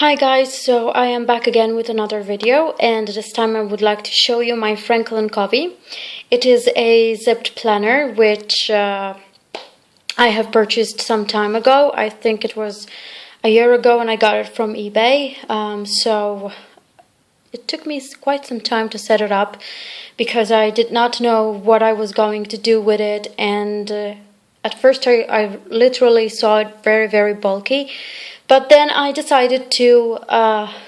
Hi guys, so I am back again with another video, and this time I would like to show you my Franklin Covey. It is a zipped planner which I have purchased some time ago. I think it was a year ago and I got it from eBay. So it took me quite some time to set it up because I did not know what I was going to do with it, and at first I literally saw it very, very bulky. But then I decided to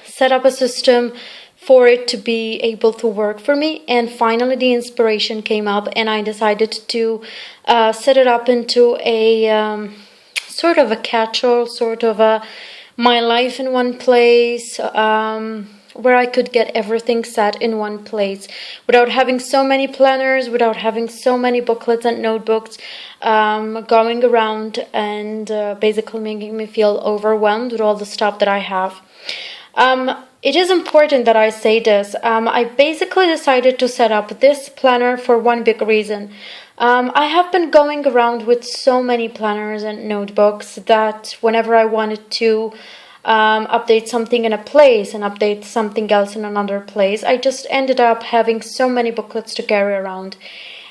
set up a system for it to be able to work for me, and finally the inspiration came up and I decided to set it up into a sort of a catch-all, sort of a my life in one place, where I could get everything set in one place without having so many planners, without having so many booklets and notebooks going around and basically making me feel overwhelmed with all the stuff that I have. It is important that I say this. I basically decided to set up this planner for one big reason. I have been going around with so many planners and notebooks that whenever I wanted to update something in a place and update something else in another place, I just ended up having so many booklets to carry around,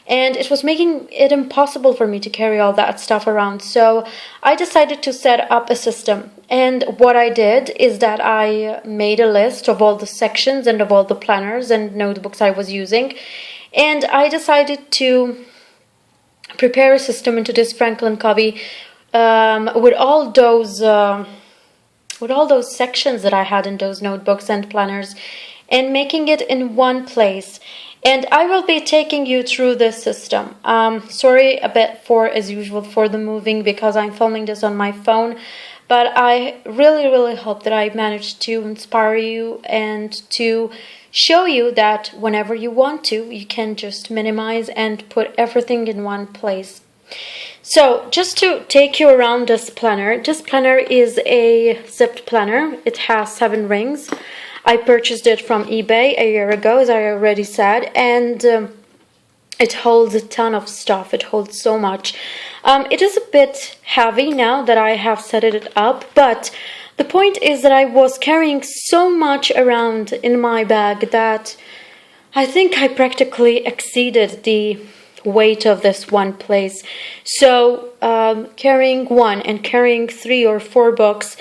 and it was making it impossible for me to carry all that stuff around. So I decided to set up a system, and what I did is that I made a list of all the sections and of all the planners and notebooks I was using, and I decided to prepare a system into this Franklin Covey with all those sections that I had in those notebooks and planners, and making it in one place. And I will be taking you through this system. Sorry a bit as usual for the moving, because I'm filming this on my phone, but I really hope that I managed to inspire you and to show you that whenever you want to, you can just minimize and put everything in one place. So just to take you around this planner is a zipped planner. It has 7 rings. I purchased it from eBay a year ago, as I already said, and it holds a ton of stuff. It holds so much. It is a bit heavy now that I have set it up, but the point is that I was carrying so much around in my bag that I think I practically exceeded the weight of this one place. So carrying one and carrying 3 or 4 books,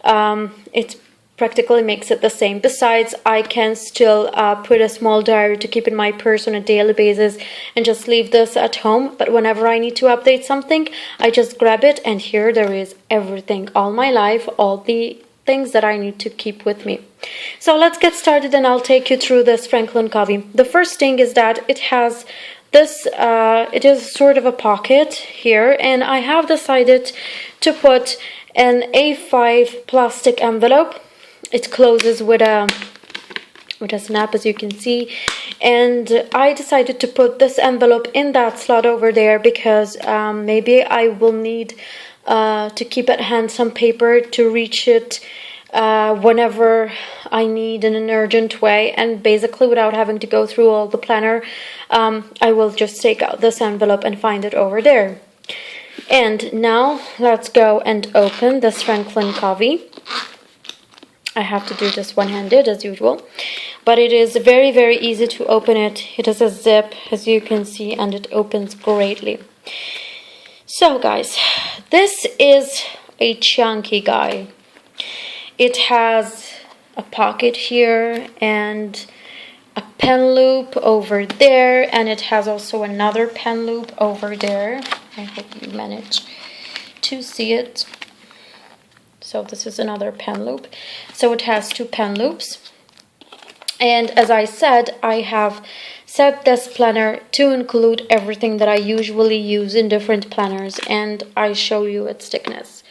it practically makes it the same. Besides, I can still put a small diary to keep in my purse on a daily basis and just leave this at home, but whenever I need to update something, I just grab it, and here there is everything, all my life, all the things that I need to keep with me. So let's get started, and I'll take you through this Franklin Covey. The first thing is that it has this, it is sort of a pocket here, and I have decided to put an A5 plastic envelope. It closes with a snap, as you can see, and I decided to put this envelope in that slot over there because maybe I will need to keep at hand some paper to reach it whenever I need in an urgent way, and basically without having to go through all the planner, I will just take out this envelope and find it over there. And now let's go and open this Franklin Covey. I have to do this one-handed as usual, but it is very easy to open it. It is a zip, as you can see, and it opens greatly. So guys, this is a chunky guy. It has a pocket here and a pen loop over there, and it has also another pen loop over there. I hope you manage to see it. So this is another pen loop. So it has 2 pen loops. And as I said, I have set this planner to include everything that I usually use in different planners, and I show you its thickness.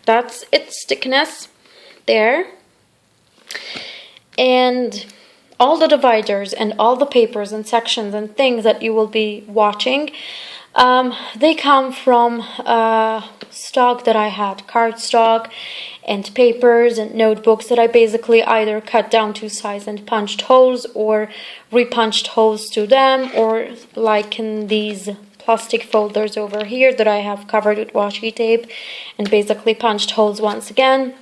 That's its thickness there. And all the dividers and all the papers and sections and things that you will be watching, they come from stock that I had, cardstock and papers and notebooks that I basically either cut down to size and punched holes or repunched holes to them, or like in these plastic folders over here that I have covered with washi tape and basically punched holes once again.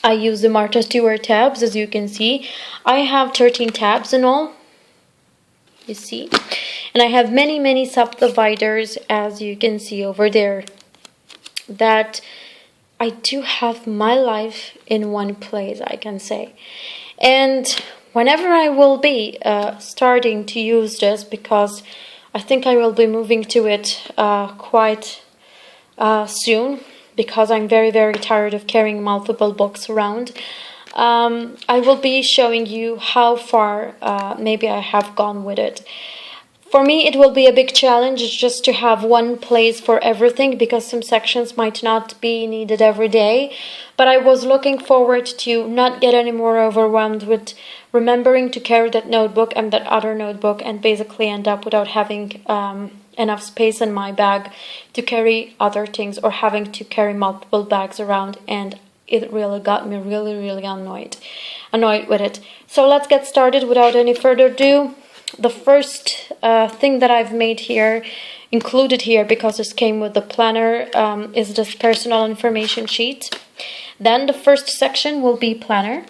I use the Martha Stewart tabs, as you can see. I have 13 tabs in all, you see. And I have many subdividers, as you can see over there, that I do have my life in one place, I can say. And whenever I will be starting to use this, because I think I will be moving to it quite soon, because I'm very tired of carrying multiple books around. I will be showing you how far maybe I have gone with it. For me, it will be a big challenge just to have one place for everything, because some sections might not be needed every day. But I was looking forward to not get any more overwhelmed with remembering to carry that notebook and that other notebook, and basically end up without having enough space in my bag to carry other things, or having to carry multiple bags around. And it really got me really annoyed with it. So let's get started without any further ado. The first thing that I've made here, included here because this came with the planner, is this personal information sheet. Then the first section will be planner.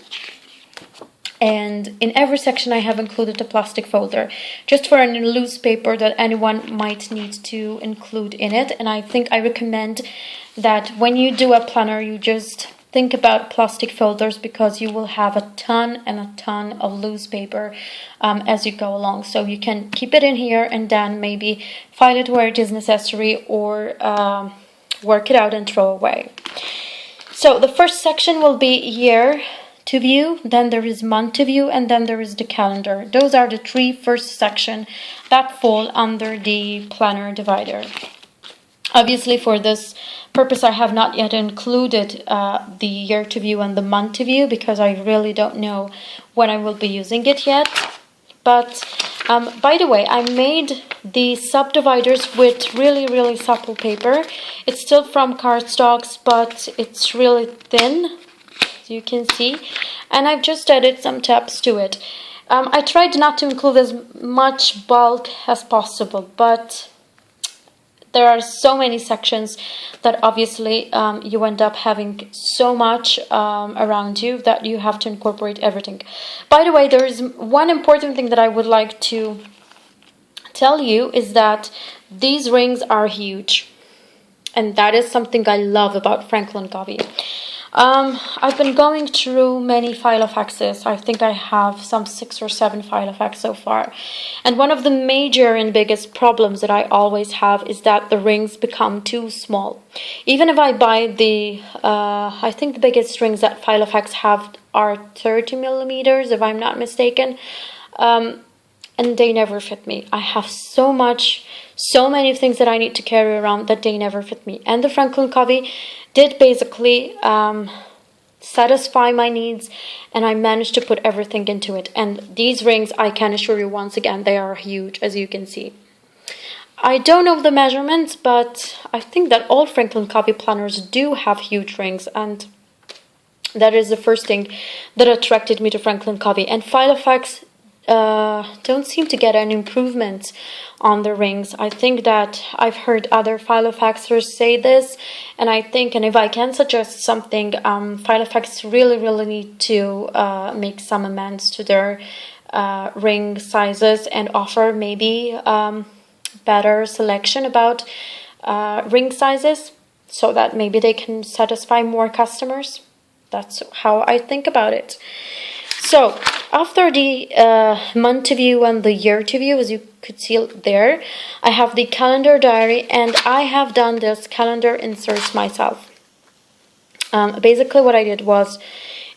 And in every section I have included a plastic folder, just for any loose paper that anyone might need to include in it. And I think I recommend that when you do a planner, you just think about plastic folders, because you will have a ton of loose paper as you go along. So you can keep it in here and then maybe file it where it is necessary, or work it out and throw away. So the first section will be year to view, then there is month to view, and then there is the calendar. Those are the three first sections that fall under the planner divider. Obviously, for this purpose, I have not yet included the year to view and the month to view, because I really don't know when I will be using it yet. But by the way, I made the subdividers with really supple paper. It's still from cardstocks, but it's really thin, as you can see. And I've just added some tabs to it. I tried not to include as much bulk as possible, but there are so many sections that obviously you end up having so much around you that you have to incorporate everything. By the way, there is one important thing that I would like to tell you, is that these rings are huge. And that is something I love about Franklin Covey. I've been going through many Filofaxes. I think I have some 6 or 7 Filofax so far. And one of the major and biggest problems that I always have is that the rings become too small. Even if I buy the, I think the biggest rings that Filofax have are 30 millimeters, if I'm not mistaken. And they never fit me. I have so many things that I need to carry around that they never fit me. And the Franklin Covey did basically satisfy my needs, and I managed to put everything into it. And these rings, I can assure you once again, they are huge, as you can see. I don't know the measurements, but I think that all Franklin Covey planners do have huge rings, and that is the first thing that attracted me to Franklin Covey. And Filofax don't seem to get any improvements on the rings. I think that I've heard other Filofaxers say this, and I think, and if I can suggest something, Filofax really need to make some amends to their ring sizes and offer maybe better selection about ring sizes, so that maybe they can satisfy more customers. That's how I think about it. So after the month to view and the year to view, as you could see there, I have the calendar diary, and I have done this calendar inserts myself. Basically what I did was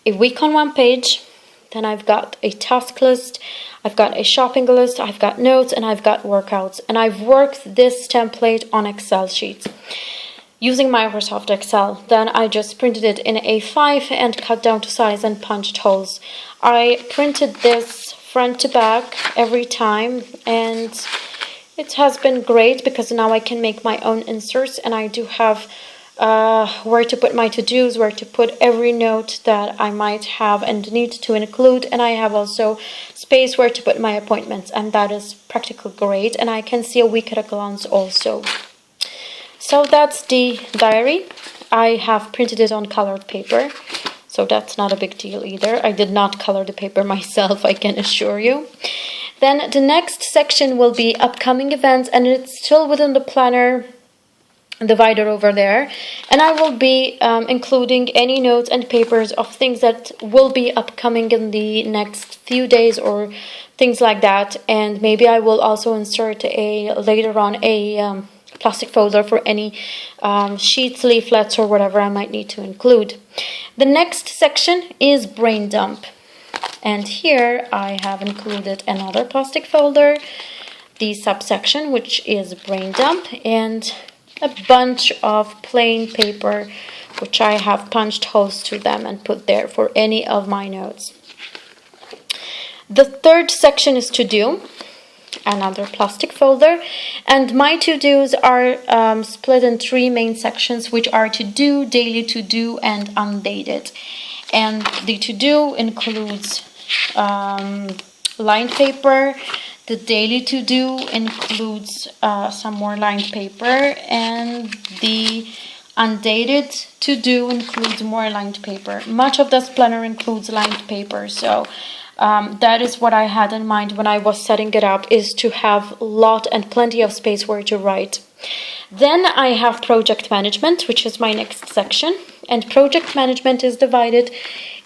a week on one page, then I've got a task list, I've got a shopping list, I've got notes, and I've got workouts. And I've worked this template on Excel sheets using Microsoft Excel. Then I just printed it in A5 and cut down to size and punched holes. I printed this front to back every time, and it has been great because now I can make my own inserts, and I do have where to put my to-dos, where to put every note that I might have and need to include, and I have also space where to put my appointments, and that is practically great, and I can see a week at a glance also. So that's the diary. I have printed it on colored paper, So that's not a big deal either. I did not color the paper myself, I can assure you. Then the next section will be upcoming events, and it's still within the planner divider over there, and I will be including any notes and papers of things that will be upcoming in the next few days or things like that. And maybe I will also insert later on a plastic folder for any sheets, leaflets, or whatever I might need to include. The next section is brain dump, and here I have included another plastic folder, the subsection, which is brain dump, and a bunch of plain paper which I have punched holes to them and put there for any of my notes. The third section is to do, another plastic folder, and my to-dos are split in three main sections, which are to do, daily to do, and undated. And the to do includes lined paper. The daily to-do includes some more lined paper, and the undated to-do includes more lined paper. Much of this planner includes lined paper, so that is what I had in mind when I was setting it up, is to have a lot and plenty of space where to write. Then I have project management, which is my next section, and project management is divided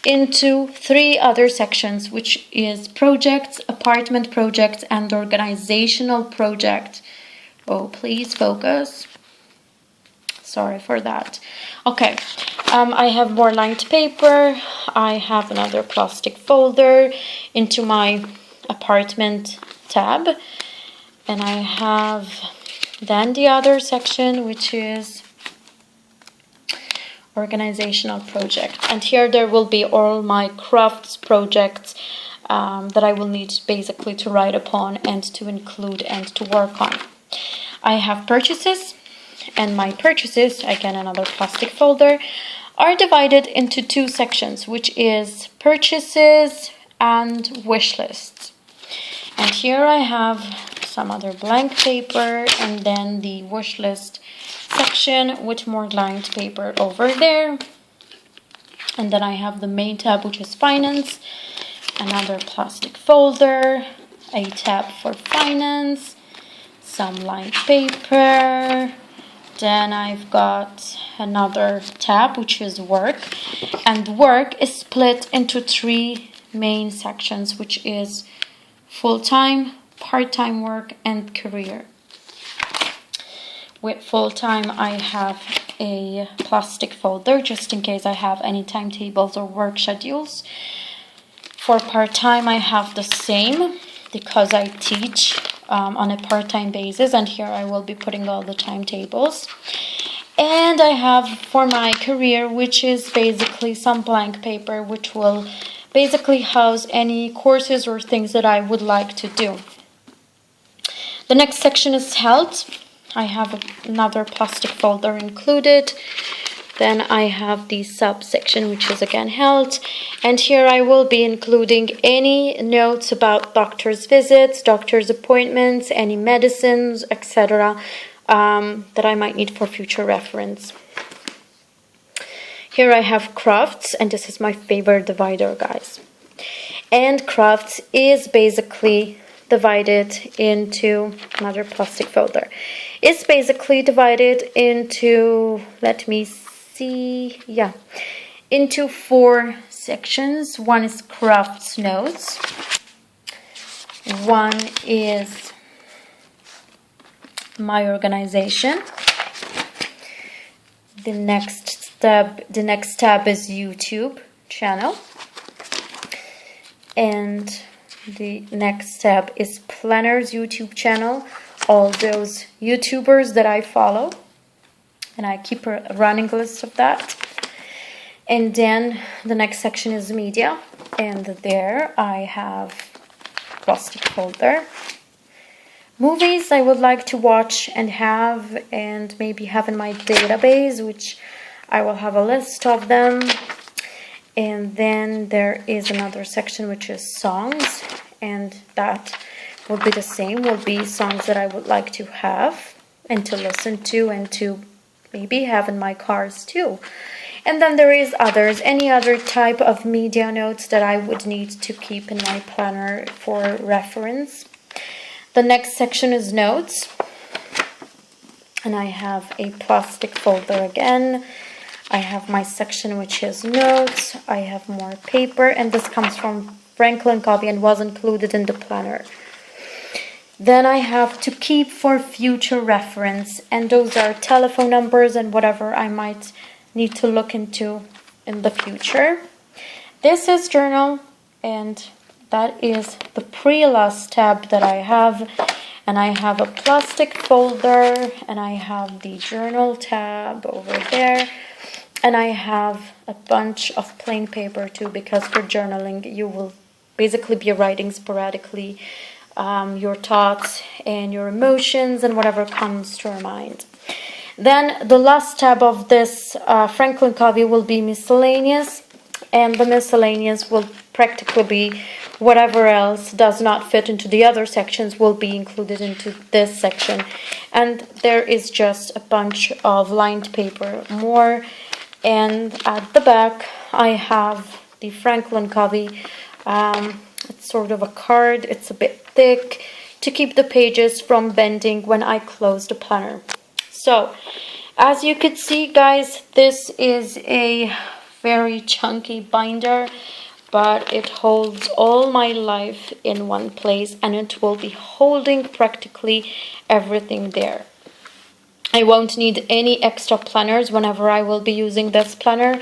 into three other sections, which is projects, apartment projects, and organizational project. Oh, please focus. Sorry for that. Okay, I have more lined paper. I have another plastic folder into my apartment tab, and I have then the other section, which is organizational project, and here there will be all my crafts projects that I will need basically to write upon and to include and to work on. I have purchases, and my purchases, again another plastic folder, are divided into two sections, which is purchases and wish lists. And here I have some other blank paper, and then the wish list section with more lined paper over there. And then I have the main tab, which is finance, another plastic folder, a tab for finance, some lined paper. Then I've got another tab, which is work, and work is split into three main sections, which is full-time, part-time work, and career. With full-time, I have a plastic folder just in case I have any timetables or work schedules. For part-time, I have the same because I teach on a part-time basis, and here I will be putting all the timetables. And I have for my career, which is basically some blank paper, which will basically house any courses or things that I would like to do. The next section is health. I have another plastic folder included. Then I have the subsection, which is again health, and here I will be including any notes about doctor's visits, doctor's appointments, any medicines, etc. That I might need for future reference. Here I have crafts, and this is my favorite divider, guys. And crafts is basically divided into another plastic folder. It's basically divided into, let me see, into four sections. One is crafts notes. One is my organization. The next tab is YouTube channel. And the next tab is Planners YouTube channel, all those YouTubers that I follow, and I keep a running list of that. And then the next section is media, and there I have plastic folder. Movies I would like to watch and have, and maybe have in my database, which I will have a list of them. And then there is another section which is songs, and that will be the same, will be songs that I would like to have and to listen to and to maybe have in my cars too. And then there is others, any other type of media notes that I would need to keep in my planner for reference. The next section is notes. And I have a plastic folder again. I have my section which is notes. I have more paper, and this comes from Franklin Covey and was included in the planner. Then I have to keep for future reference, and those are telephone numbers and whatever I might need to look into in the future. This is journal, and that is the pre-last tab that I have. And I have a plastic folder, and I have the journal tab over there. And I have a bunch of plain paper too, because for journaling you will basically be writing sporadically your thoughts and your emotions and whatever comes to your mind. Then the last tab of this Franklin Covey will be Miscellaneous, and the Miscellaneous will practically be whatever else does not fit into the other sections will be included into this section. And there is just a bunch of lined paper more. And at the back I have the Franklin Covey. It's sort of a card. It's a bit thick to keep the pages from bending when I close the planner. So as you could see, guys, this is a very chunky binder, but it holds all my life in one place, and it will be holding practically everything there. I won't need any extra planners whenever I will be using this planner,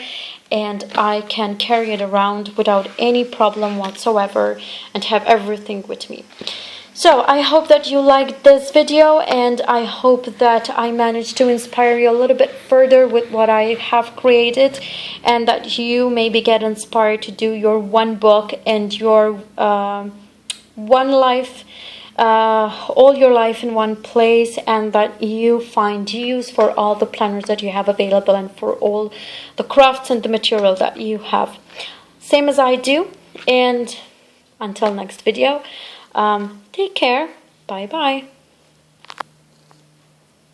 and I can carry it around without any problem whatsoever and have everything with me. So I hope that you liked this video, and I hope that I managed to inspire you a little bit further with what I have created, and that you maybe get inspired to do your one book and your one life, all your life in one place, and that you find use for all the planners that you have available and for all the crafts and the material that you have. Same as I do, and until next video, take care. Bye bye.